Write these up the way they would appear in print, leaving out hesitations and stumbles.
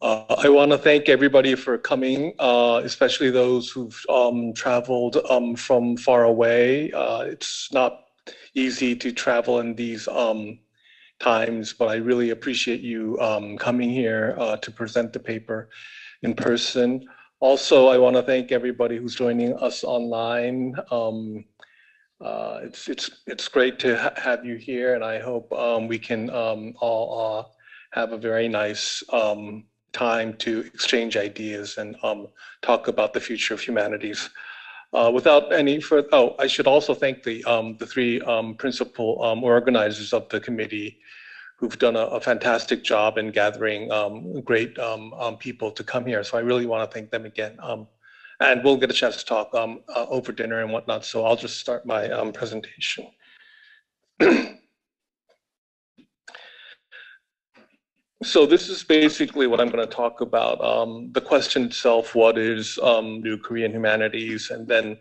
I want to thank everybody for coming, especially those who've traveled from far away. It's not easy to travel in these times, but I really appreciate you coming here to present the paper in person. Also, I want to thank everybody who's joining us online. It's great to have you here, and I hope we can all have a very nice time to exchange ideas and talk about the future of humanities. Without any further, I should also thank the three principal organizers of the committee who've done a fantastic job in gathering great people to come here. So I really want to thank them again. And we'll get a chance to talk over dinner and whatnot. So I'll just start my presentation. So this is basically what I'm going to talk about. The question itself, what is New Korean Humanities? And then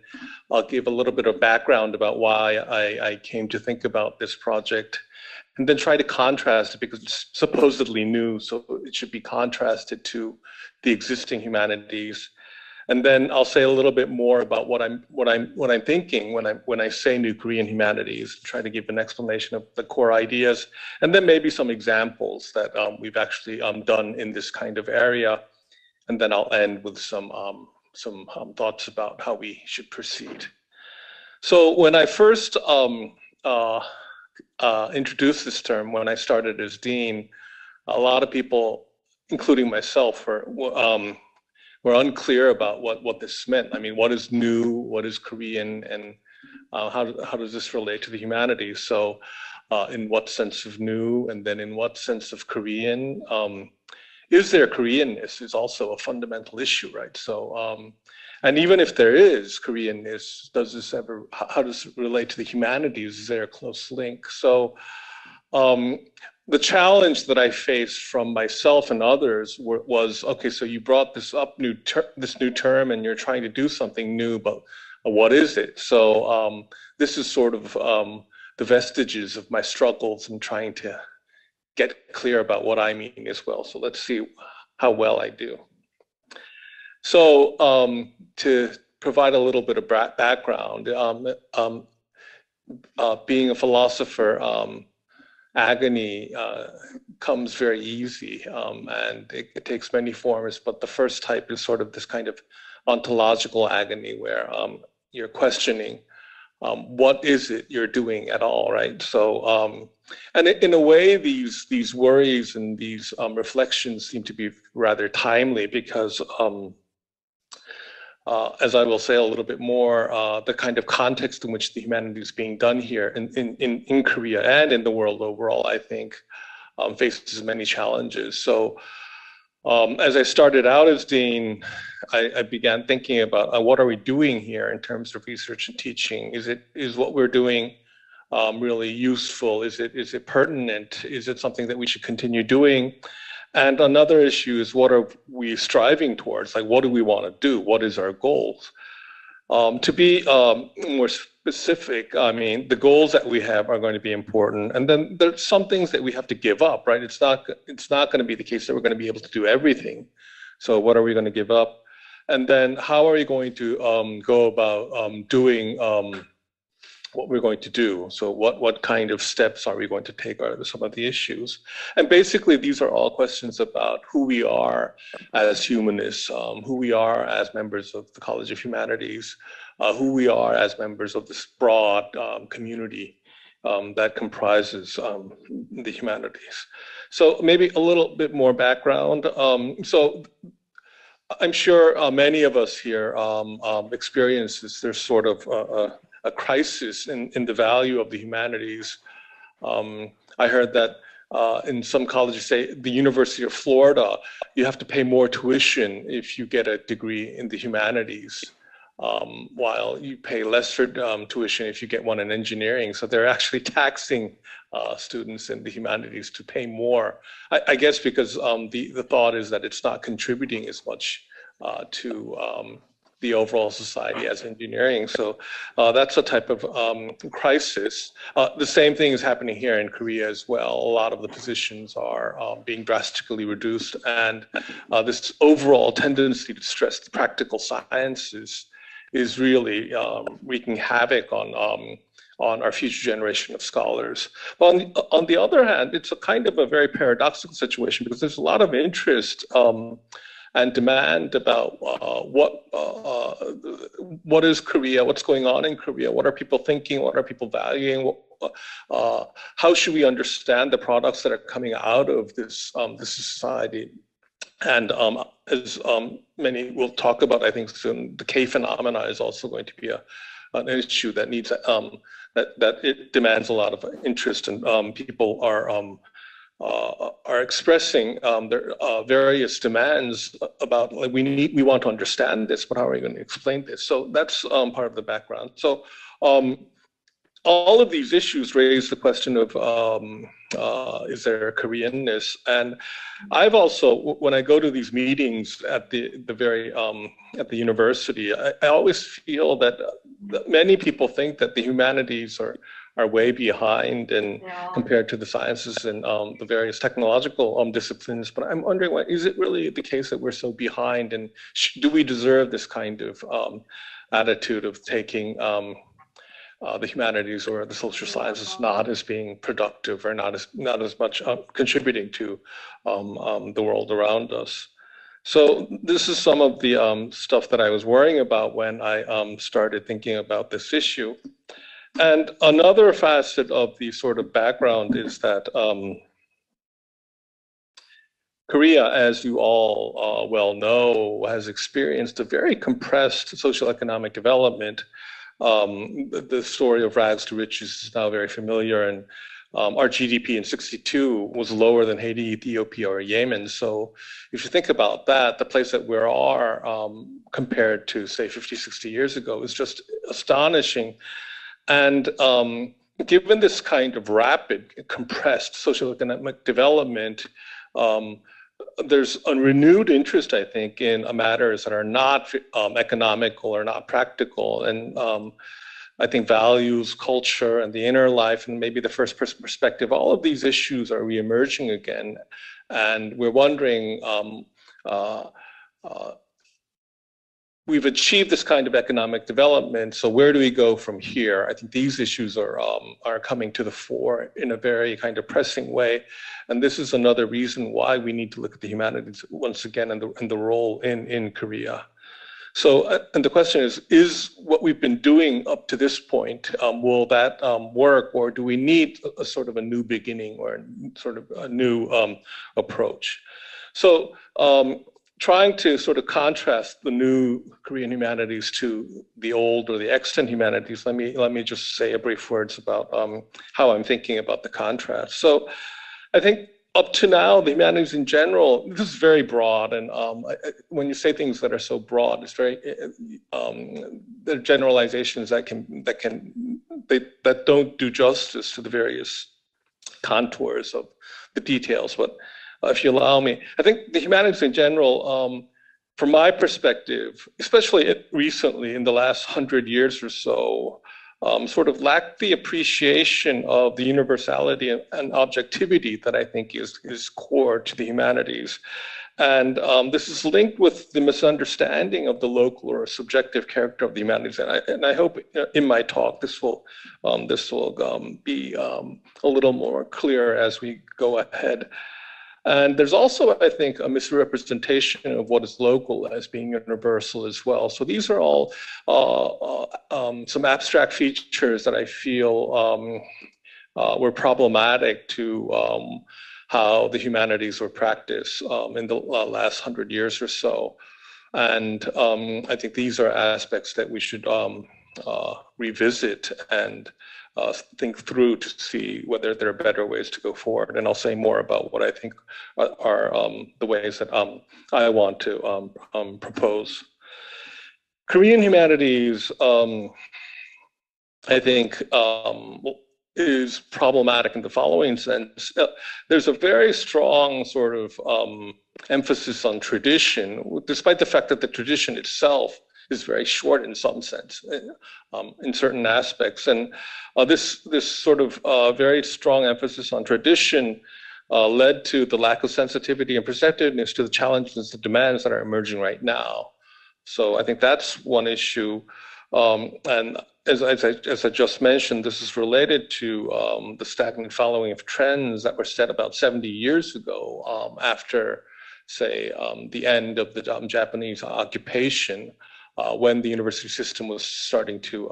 I'll give a little bit of background about why I came to think about this project. And then try to contrast it because it's supposedly new, so it should be contrasted to the existing humanities. And then I'll say a little bit more about what I'm thinking when I say New Korean Humanities, try to give an explanation of the core ideas, and then maybe some examples that we've actually done in this kind of area. And then I'll end with some thoughts about how we should proceed. So when I first introduced this term, when I started as dean, a lot of people, including myself, were unclear about what this meant. I mean, what is new, what is Korean, and how does this relate to the humanities? So in what sense of new, and then in what sense of Korean? Is there Koreanness is also a fundamental issue, right? So, and even if there is Koreanness, how does it relate to the humanities? Is there a close link? So the challenge that I faced from myself and others was, okay, so you brought this up, this new term, and you're trying to do something new, but what is it? So this is sort of the vestiges of my struggles in trying to get clear about what I mean as well. So let's see how well I do. So to provide a little bit of background, being a philosopher, agony comes very easy, and it takes many forms, but the first type is sort of this kind of ontological agony where you're questioning what is it you're doing at all, right? So, and in a way, these worries and these reflections seem to be rather timely because as I will say a little bit more, the kind of context in which the humanities is being done here in Korea and in the world overall, I think, faces many challenges. So as I started out as dean, I began thinking about what are we doing here in terms of research and teaching? Is what we're doing really useful? Is it pertinent? Is it something that we should continue doing? And another issue is what are we striving towards? Like, what do we want to do? What is our goals? To be more specific, I mean, the goals that we have are going to be important. And then there's some things that we have to give up, right? It's not going to be the case that we're going to be able to do everything. So what are we going to give up? And then how are we going to go about doing what we're going to do? So what kind of steps are we going to take are some of the issues? And basically, these are all questions about who we are as humanists, who we are as members of the College of Humanities, who we are as members of this broad community that comprises the humanities. So maybe a little bit more background. So I'm sure many of us here experience this. There's sort of a crisis in the value of the humanities. I heard that in some colleges, say the University of Florida, you have to pay more tuition if you get a degree in the humanities, while you pay lesser tuition if you get one in engineering. So they're actually taxing students in the humanities to pay more. I guess because the thought is that it's not contributing as much to the overall society as engineering. So that's a type of crisis. The same thing is happening here in Korea as well. A lot of the positions are being drastically reduced, and this overall tendency to stress the practical sciences is really wreaking havoc on our future generation of scholars. But on the other hand, it's a kind of a very paradoxical situation, because there's a lot of interest and demand about what is Korea, what's going on in Korea, what are people thinking, what are people valuing, how should we understand the products that are coming out of this society. And as many will talk about, I think soon, the K phenomena is also going to be an issue that needs that it demands a lot of interest, and people are expressing their various demands about, like, we want to understand this, but how are we going to explain this? So that's part of the background. So all of these issues raise the question of is there a Koreanness? And I've also, when I go to these meetings at the university, I always feel that many people think that the humanities are way behind and compared to the sciences and the various technological disciplines. But I'm wondering, is it really the case that we're so behind, and do we deserve this kind of attitude of taking the humanities or the social sciences not as being productive, or not as much contributing to the world around us? So this is some of the stuff that I was worrying about when I started thinking about this issue. And another facet of the sort of background is that Korea, as you all well know, has experienced a very compressed socioeconomic development. The story of rags to riches is now very familiar, and our GDP in '62 was lower than Haiti, Ethiopia, or Yemen. So if you think about that, the place that we are compared to, say, 50, 60 years ago is just astonishing. And given this kind of rapid, compressed socioeconomic development, there's a renewed interest, I think, in matters that are not economical or not practical. And I think values, culture, and the inner life, and maybe the first person perspective, all of these issues are reemerging again. And we're wondering, we've achieved this kind of economic development, so where do we go from here? I think these issues are coming to the fore in a very kind of pressing way, and this is another reason why we need to look at the humanities once again and the role in Korea. So, and the question is what we've been doing up to this point, will that work, or do we need a sort of a new beginning, or sort of a new approach? So, trying to sort of contrast the new Korean humanities to the old or the extant humanities, let me just say a brief words about how I'm thinking about the contrast. So I think up to now, the humanities in general, this is very broad, and when you say things that are so broad, it's very they're generalizations that don't do justice to the various contours of the details. But if you allow me, I think the humanities in general, from my perspective, especially recently in the last 100 years or so, sort of lacked the appreciation of the universality and objectivity that I think is core to the humanities. And this is linked with the misunderstanding of the local or subjective character of the humanities. And I hope in my talk this will be a little more clear as we go ahead. And there's also, I think, a misrepresentation of what is local as being universal as well. So these are all some abstract features that I feel were problematic to how the humanities were practiced in the last 100 years or so. And I think these are aspects that we should revisit and think through to see whether there are better ways to go forward. And I'll say more about what I think are the ways that I want to propose. Korean humanities, I think, is problematic in the following sense. There's a very strong sort of emphasis on tradition, despite the fact that the tradition itself is very short in some sense, in certain aspects. And this sort of very strong emphasis on tradition led to the lack of sensitivity and perceptiveness to the challenges and demands that are emerging right now. So I think that's one issue. And as I just mentioned, this is related to the stagnant following of trends that were set about 70 years ago after, say, the end of the Japanese occupation, when the university system was starting to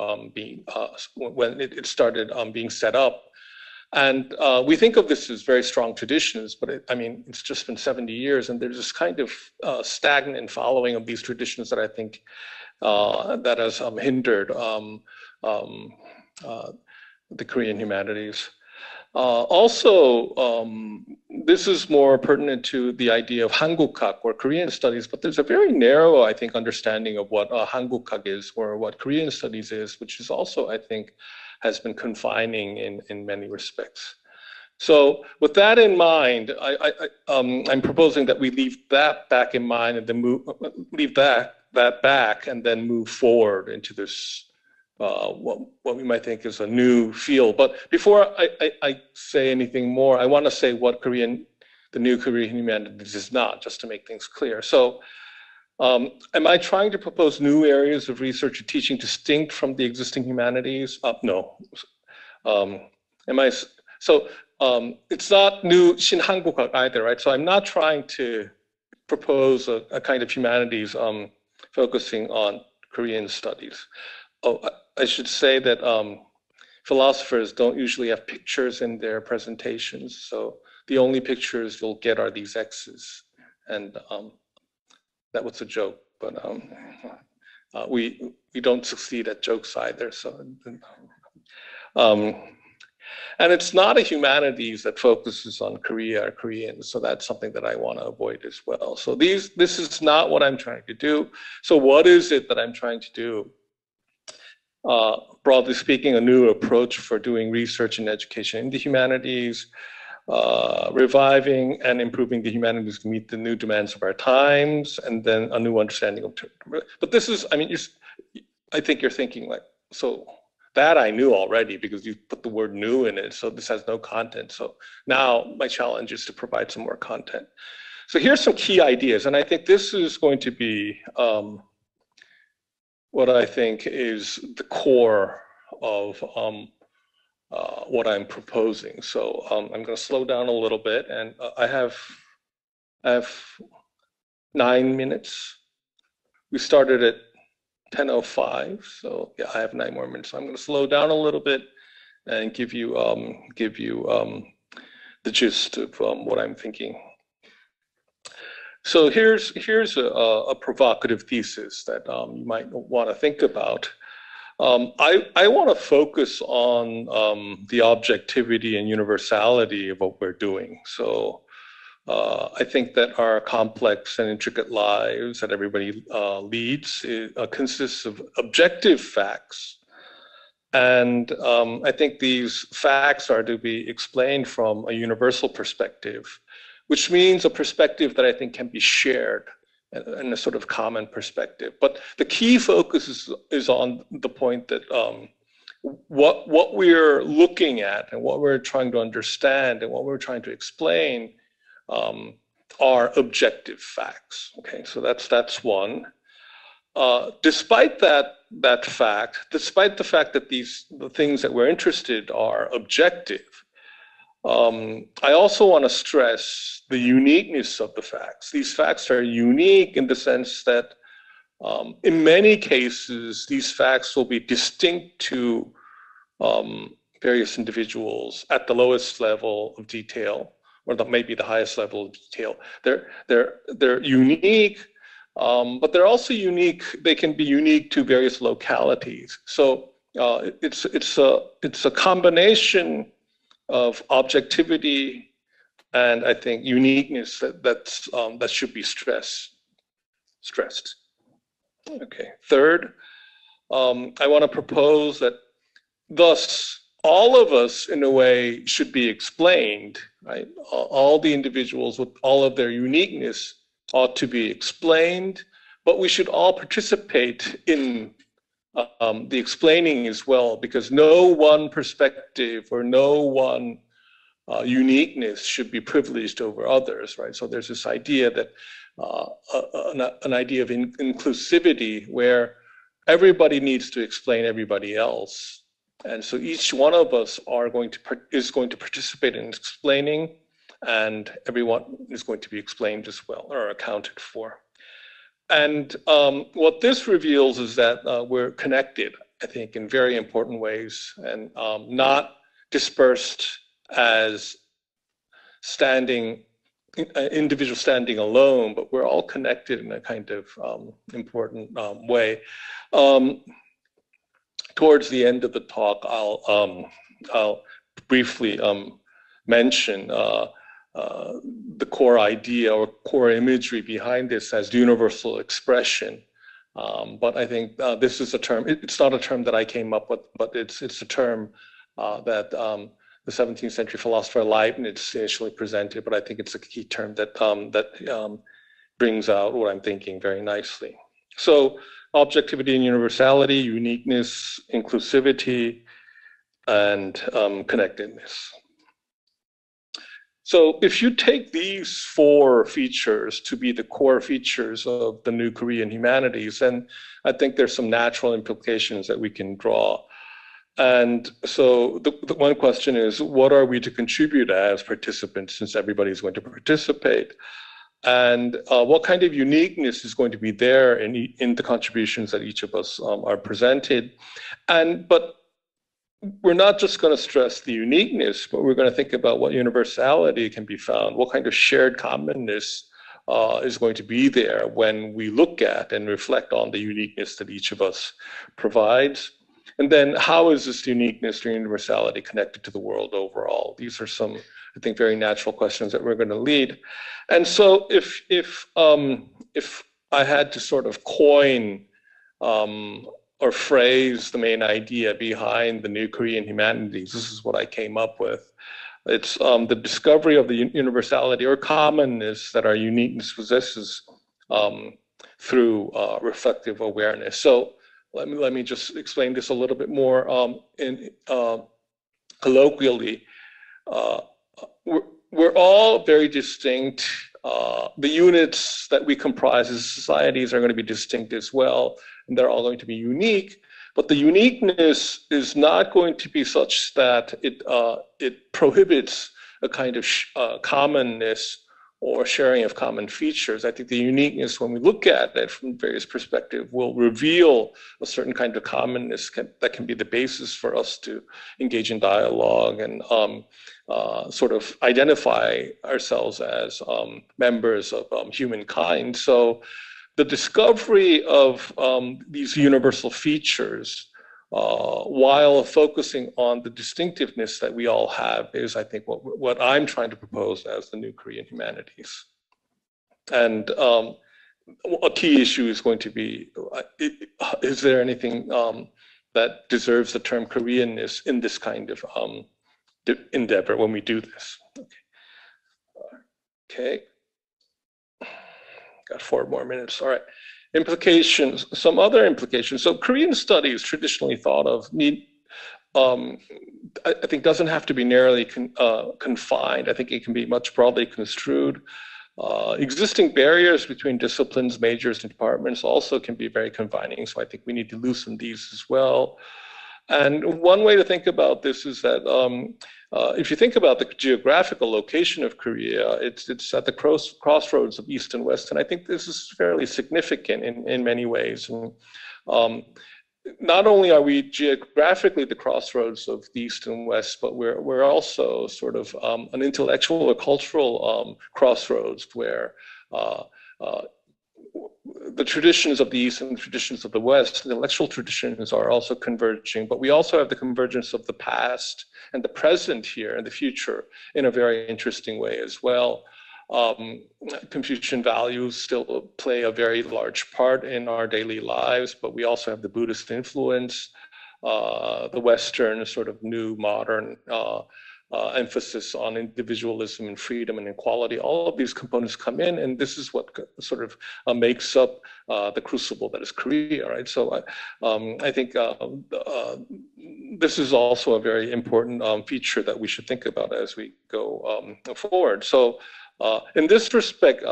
when it started being set up. And we think of this as very strong traditions, but I mean, it's just been 70 years, and there's this kind of stagnant following of these traditions that I think that has hindered the Korean humanities. Also, this is more pertinent to the idea of Hangukak, or Korean studies, but there's a very narrow, I think, understanding of what Hangukak is, or what Korean studies is, which is also, I think, has been confining in many respects. So with that in mind, I'm proposing that we leave that back in mind and then leave that back and then move forward into this, what we might think is a new field. But before I say anything more, I want to say what the new Korean humanities is not, just to make things clear. So am I trying to propose new areas of research or teaching distinct from the existing humanities? No. It's not new 신한국학 either, right? So I'm not trying to propose a kind of humanities focusing on Korean studies. Oh, I should say that philosophers don't usually have pictures in their presentations. So the only pictures you'll get are these X's. And that was a joke, but we don't succeed at jokes either. So, and it's not a humanities that focuses on Korea or Koreans, so that's something that I want to avoid as well. So this is not what I'm trying to do. So what is it that I'm trying to do? Broadly speaking, a new approach for doing research and education in the humanities, reviving and improving the humanities to meet the new demands of our times, and then a new understanding of. But this is, I mean, I think you're thinking like, so that I knew already because you put the word new in it, so this has no content. So now my challenge is to provide some more content. So here's some key ideas, and I think this is going to be what I think is the core of what I'm proposing. So I'm going to slow down a little bit, and I have 9 minutes. We started at 10:05, so yeah, I have 9 more minutes. So I'm going to slow down a little bit and give you the gist of what I'm thinking. So here's a provocative thesis that you might want to think about. I want to focus on the objectivity and universality of what we're doing. So I think that our complex and intricate lives that everybody leads consists of objective facts. And I think these facts are to be explained from a universal perspective, which means a perspective that I think can be shared in a sort of common perspective. But the key focus is on the point that what we're looking at and what we're trying to understand and what we're trying to explain are objective facts. Okay, so that's one. Despite that fact, despite the fact that the things that we're interested are objective, I also want to stress the uniqueness of the facts. These facts are unique in the sense that in many cases, these facts will be distinct to various individuals at the lowest level of detail, or maybe the highest level of detail. They're unique, but they're also unique. They can be unique to various localities. So it's a combination of objectivity and I think uniqueness that should be stressed. Okay. Third, I want to propose that thus all of us in a way should be explained, right? All the individuals with all of their uniqueness ought to be explained but we should all participate in the explaining as well, because no one perspective or no one uniqueness should be privileged over others, right? So there's this idea that an idea of inclusivity where everybody needs to explain everybody else. And so each one of us is going to participate in explaining, and everyone is going to be explained as well or accounted for. And what this reveals is that we're connected, I think, in very important ways, and not dispersed as individual standing alone, but we're all connected in a kind of important way. Towards the end of the talk, I'll briefly mention the core idea or core imagery behind this as universal expression. But I think this is a term, it's not a term that I came up with, but it's a term that the 17th century philosopher Leibniz initially presented, but I think it's a key term that brings out what I'm thinking very nicely. So objectivity and universality, uniqueness, inclusivity, and connectedness. So if you take these four features to be the core features of the new Korean humanities, then I think there's some natural implications that we can draw. And so the one question is, what are we to contribute as participants, since everybody's going to participate? And what kind of uniqueness is going to be there in the contributions that each of us are presented? But we're not just going to stress the uniqueness, but we're going to think about what universality can be found, what kind of shared commonness is going to be there when we look at and reflect on the uniqueness that each of us provides. And then how is this uniqueness or universality connected to the world overall? These are some, I think, very natural questions that we're going to lead. And so if I had to sort of coin or phrase the main idea behind the new Korean humanities, this is what I came up with. It's the discovery of the universality or commonness that our uniqueness possesses through reflective awareness. So let me just explain this a little bit more colloquially. We're all very distinct. The units that we comprise as societies are going to be distinct as well, and they're all going to be unique. But the uniqueness is not going to be such that it prohibits a kind of commonness or sharing of common features. I think the uniqueness, when we look at it from various perspectives, will reveal a certain kind of commonness that can be the basis for us to engage in dialogue and sort of identify ourselves as members of humankind. So the discovery of these universal features while focusing on the distinctiveness that we all have is, I think, what I'm trying to propose as the new Korean humanities. And a key issue is going to be, is there anything that deserves the term Koreanness in this kind of endeavor when we do this? Okay. Got 4 more minutes. All right. Implications, some other implications. So Korean studies traditionally thought of I think doesn't have to be narrowly confined. I think it can be much broadly construed. Existing barriers between disciplines, majors, and departments also can be very confining. So I think we need to loosen these as well. And one way to think about this is that if you think about the geographical location of Korea, it's at the crossroads of East and West, and I think this is fairly significant in many ways. And not only are we geographically the crossroads of the East and West, but we're also sort of an intellectual or cultural crossroads where the traditions of the East and the traditions of the West, the intellectual traditions are also converging, but we also have the convergence of the past and the present here and the future in a very interesting way as well. Confucian values still play a very large part in our daily lives, but we also have the Buddhist influence, the Western sort of new modern emphasis on individualism and freedom and equality. All of these components come in, and this is what sort of makes up the crucible that is Korea, right? So I think this is also a very important feature that we should think about as we go forward. So in this respect,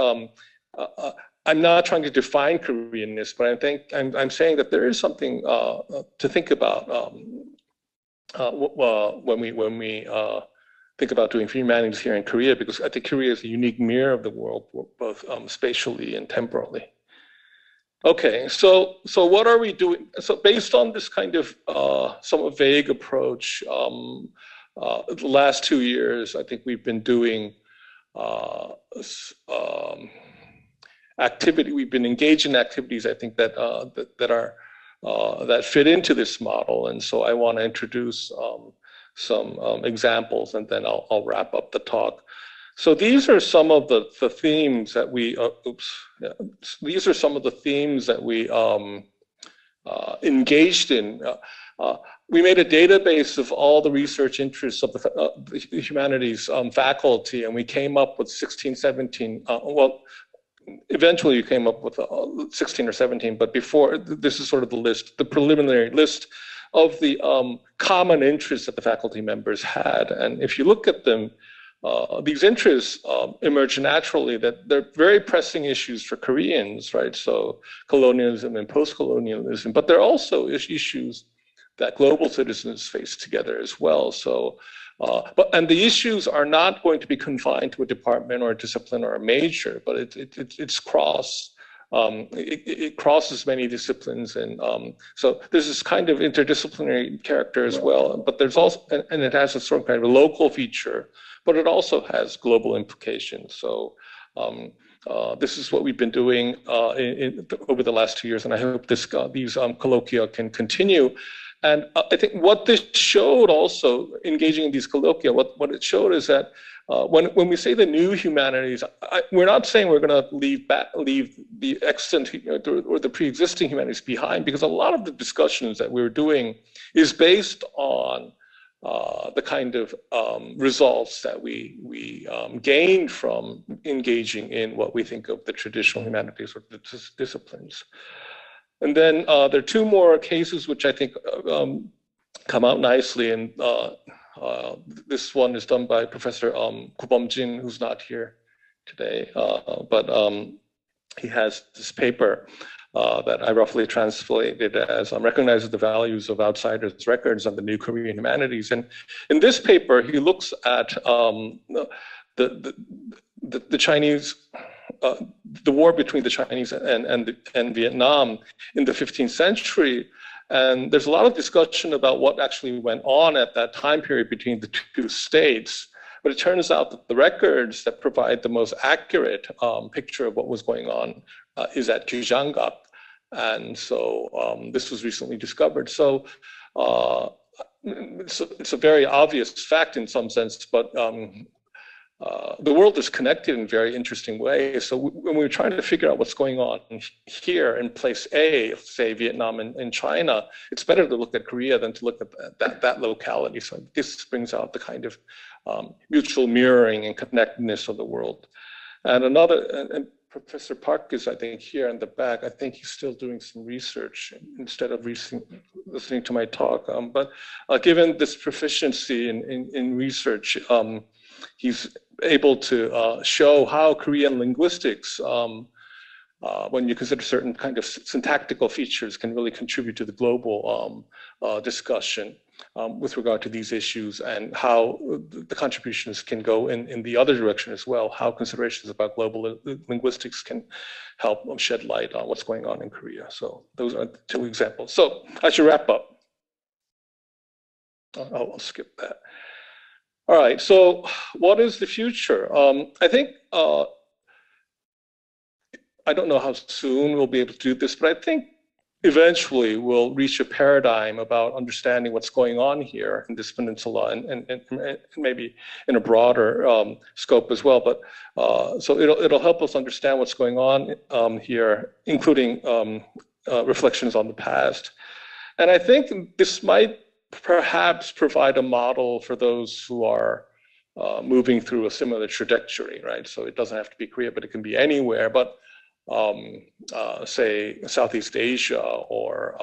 I'm not trying to define Koreanness, but I think I'm saying that there is something to think about when we think about doing humanities here in Korea, because I think Korea is a unique mirror of the world, both spatially and temporally. Okay, so what are we doing? So based on this kind of somewhat vague approach, the last 2 years, I think we've been doing we've been engaged in activities, I think, that fit into this model. And so I want to introduce some examples, and then I'll wrap up the talk. So these are some of the themes that we, these are some of the themes that we engaged in. We made a database of all the research interests of the humanities faculty, and we came up with 16, 17, well, eventually you came up with 16 or 17, but before, this is sort of the list, the preliminary list of the common interests that the faculty members had. And if you look at them, these interests emerge naturally, that they're very pressing issues for Koreans, right? So colonialism and post-colonialism, but they're also issues that global citizens face together as well. So, and the issues are not going to be confined to a department or a discipline or a major, but it crosses many disciplines, and so there's this kind of interdisciplinary character as well. But there's also, and it has a sort of kind of a local feature, but it also has global implications. So this is what we've been doing over the last 2 years, and I hope these colloquia can continue. And I think what this showed also, engaging in these colloquia, what it showed is that when we say the new humanities, we're not saying we're going to leave the extant or the pre-existing humanities behind, because a lot of the discussions that we're doing is based on the kind of results that we gained from engaging in what we think of the traditional humanities or the disciplines. And then there are 2 more cases which I think come out nicely, and this one is done by Professor Kubomjin, who's not here today, but he has this paper that I roughly translated as recognizes the values of outsiders' records on the new Korean humanities. And in this paper, he looks at the Chinese, the war between the Chinese and Vietnam in the 15th century. And there's a lot of discussion about what actually went on at that time period between the 2 states. But it turns out that the records that provide the most accurate picture of what was going on is at Gyeonggak. And so this was recently discovered. So it's a very obvious fact in some sense, but the world is connected in very interesting ways. So when we're trying to figure out what's going on here in place A, say Vietnam and China, it's better to look at Korea than to look at that locality. So this brings out the kind of mutual mirroring and connectedness of the world. And and Professor Park is, I think, here in the back. I think he's still doing some research instead of listening to my talk. But given this proficiency in research, he's able to show how Korean linguistics, when you consider certain kind of syntactical features, can really contribute to the global discussion with regard to these issues, and how the contributions can go in the other direction as well, how considerations about global linguistics can help shed light on what's going on in Korea. So those are 2 examples. So I should wrap up. I'll skip that. All right, so what is the future? I think, I don't know how soon we'll be able to do this, but I think eventually we'll reach a paradigm about understanding what's going on here in this peninsula, and maybe in a broader scope as well. But so it'll help us understand what's going on here, including reflections on the past. And I think this might perhaps provide a model for those who are moving through a similar trajectory, right? So it doesn't have to be Korea, but it can be anywhere. But say Southeast Asia or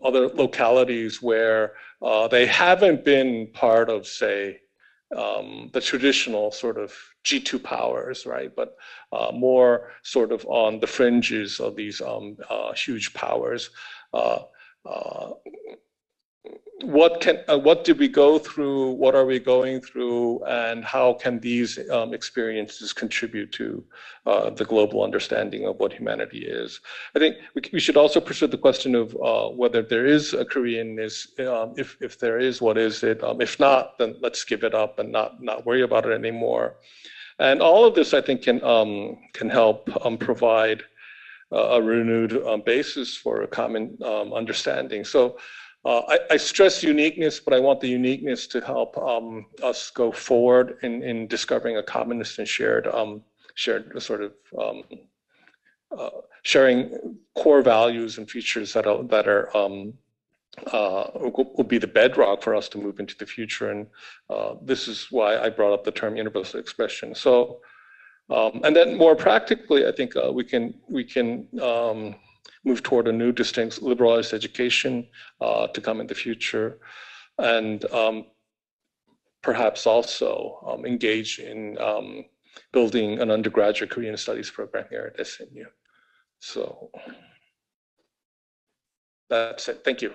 other localities where they haven't been part of, say, the traditional sort of G2 powers, right? But more sort of on the fringes of these huge powers. What did we go through? What are we going through? And how can these experiences contribute to the global understanding of what humanity is? I think we should also pursue the question of whether there is a Koreanness. If there is, what is it? If not, then let's give it up and not worry about it anymore. And all of this, I think, can help provide a renewed basis for a common understanding. So. I stress uniqueness, but I want the uniqueness to help us go forward in discovering a commonness and shared sort of sharing core values and features that will be the bedrock for us to move into the future. And this is why I brought up the term universal expression. So, and then more practically, I think we can move toward a new, distinct, liberalized education to come in the future, and perhaps also engage in building an undergraduate Korean studies program here at SNU. So that's it. Thank you.